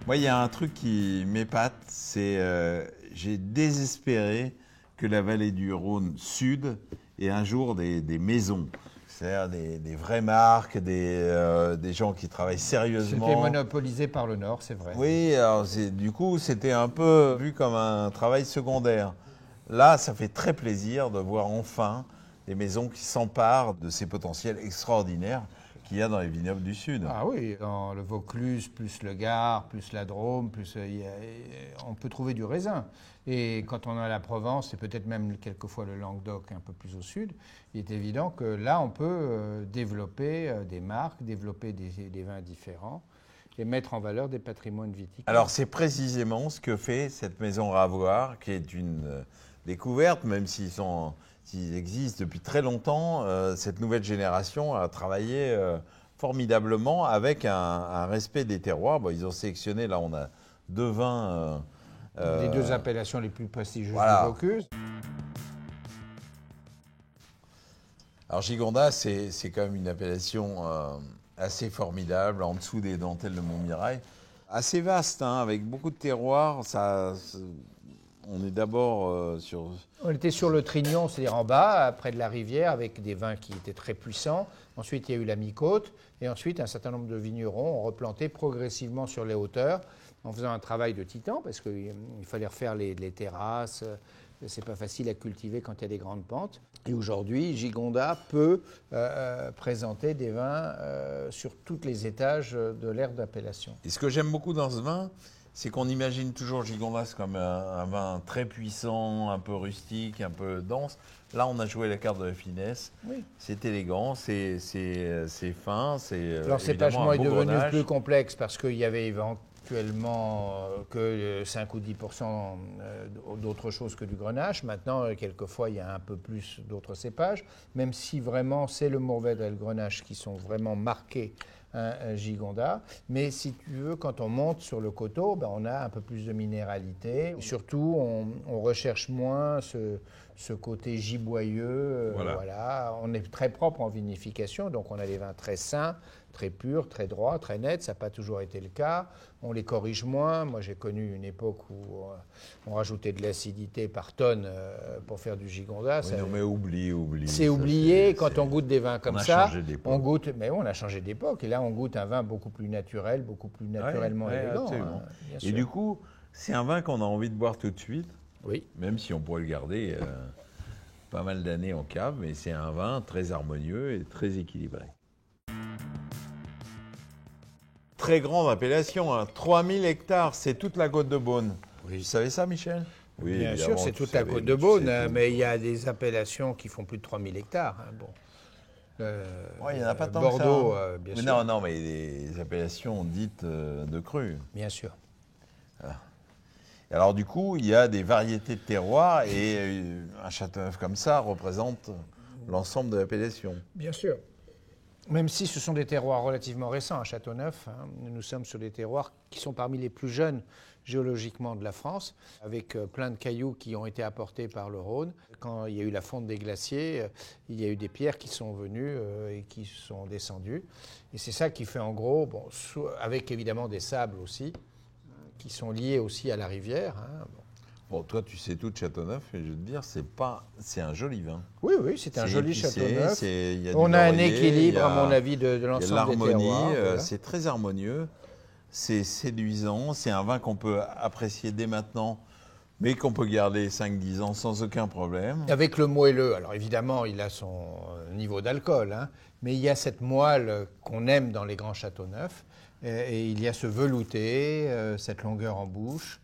Moi, il y a un truc qui m'épate, c'est j'ai désespéré que la vallée du Rhône Sud ait un jour des maisons. C'est-à-dire des vraies marques, des gens qui travaillent sérieusement. C'était monopolisé par le Nord, c'est vrai. Oui, alors du coup, c'était un peu vu comme un travail secondaire. Là, ça fait très plaisir de voir enfin des maisons qui s'emparent de ces potentiels extraordinaires qu'il y a dans les vignobles du Sud. Ah oui, dans le Vaucluse, plus le Gard, plus la Drôme, on peut trouver du raisin. Et quand on a la Provence, et peut-être même quelquefois le Languedoc un peu plus au sud, il est évident que là, on peut développer des marques, développer des vins différents et mettre en valeur des patrimoines viticoles. Alors, c'est précisément ce que fait cette maison Ravoire, qui est une découverte, même s'ils existent depuis très longtemps. Cette nouvelle génération a travaillé formidablement avec un respect des terroirs. Bon, ils ont sélectionné, là, on a 2 vins. Les 2 appellations les plus prestigieuses voilà. du Vaucluse. Alors, Gigondas, c'est quand même une appellation assez formidable, en dessous des dentelles de Montmirail. Assez vaste, hein, avec beaucoup de terroirs. On est d'abord sur... On était sur le Trignon, c'est-à-dire en bas, près de la rivière, avec des vins qui étaient très puissants. Ensuite, il y a eu la mi-côte. Et ensuite, un certain nombre de vignerons ont replanté progressivement sur les hauteurs, en faisant un travail de titan, parce qu'il fallait refaire les terrasses. C'est pas facile à cultiver quand il y a des grandes pentes. Et aujourd'hui, Gigondas peut présenter des vins sur tous les étages de l'aire d'appellation. Et ce que j'aime beaucoup dans ce vin, c'est qu'on imagine toujours Gigondas comme un vin très puissant, un peu rustique, un peu dense. Là, on a joué la carte de la finesse. Oui. C'est élégant, c'est fin, c'est alors, évidemment cépagement un est beau devenu grenage. plus complexe parce qu'il y avait éventuellement que 5 ou 10% d'autres choses que du grenache. Maintenant, quelquefois, il y a un peu plus d'autres cépages, même si vraiment c'est le Mourvèdre et le grenache qui sont vraiment marqués un Gigondas. Mais si tu veux, quand on monte sur le coteau, on a un peu plus de minéralité. Surtout, on recherche moins ce côté giboyeux. Voilà. On est très propre en vinification, donc on a des vins très sains, très purs, très droits, très nets. Ça n'a pas toujours été le cas. On les corrige moins. Moi, j'ai connu une époque où on rajoutait de l'acidité par tonne pour faire du Gigondas. Oui, non, mais oublie. C'est oublié. Quand on goûte des vins comme ça, on goûte. Mais on a changé d'époque. Et là, on goûte un vin beaucoup plus naturel, beaucoup plus naturellement élégant. Hein, et du coup, c'est un vin qu'on a envie de boire tout de suite. Oui. Même si on pourrait le garder pas mal d'années en cave, mais c'est un vin très harmonieux et très équilibré. Très grande appellation, hein. 3000 hectares, c'est toute la côte de Beaune. Oui. Vous savez ça, Michel? Oui, bien sûr, c'est toute la côte de Beaune, mais il y a des appellations qui font plus de 3000 hectares. Hein. Bon. Il n'y en a pas tant Bordeaux, que ça. Bien sûr. Non, mais des appellations dites de cru. Bien sûr. Voilà. Alors du coup, il y a des variétés de terroirs et un Châteauneuf comme ça représente l'ensemble de l'appellation. Bien sûr. Même si ce sont des terroirs relativement récents à Châteauneuf, hein, nous sommes sur des terroirs qui sont parmi les plus jeunes géologiquement de la France, avec plein de cailloux qui ont été apportés par le Rhône. Quand il y a eu la fonte des glaciers, il y a eu des pierres qui sont venues et qui sont descendues. Et c'est ça qui fait en gros, avec évidemment des sables aussi, qui sont liés aussi à la rivière. Hein. Bon, toi, tu sais tout de Châteauneuf, et je veux te dire, c'est un joli vin. Oui, c'est un joli épicé, Châteauneuf. On a un équilibre, à mon avis, de l'ensemble des terroirs. L'harmonie, c'est très harmonieux, c'est séduisant, c'est un vin qu'on peut apprécier dès maintenant, mais qu'on peut garder 5-10 ans sans aucun problème. Avec le moelleux, alors évidemment, il a son niveau d'alcool, hein, mais il y a cette moelle qu'on aime dans les grands Châteauneufs, et il y a ce velouté, cette longueur en bouche.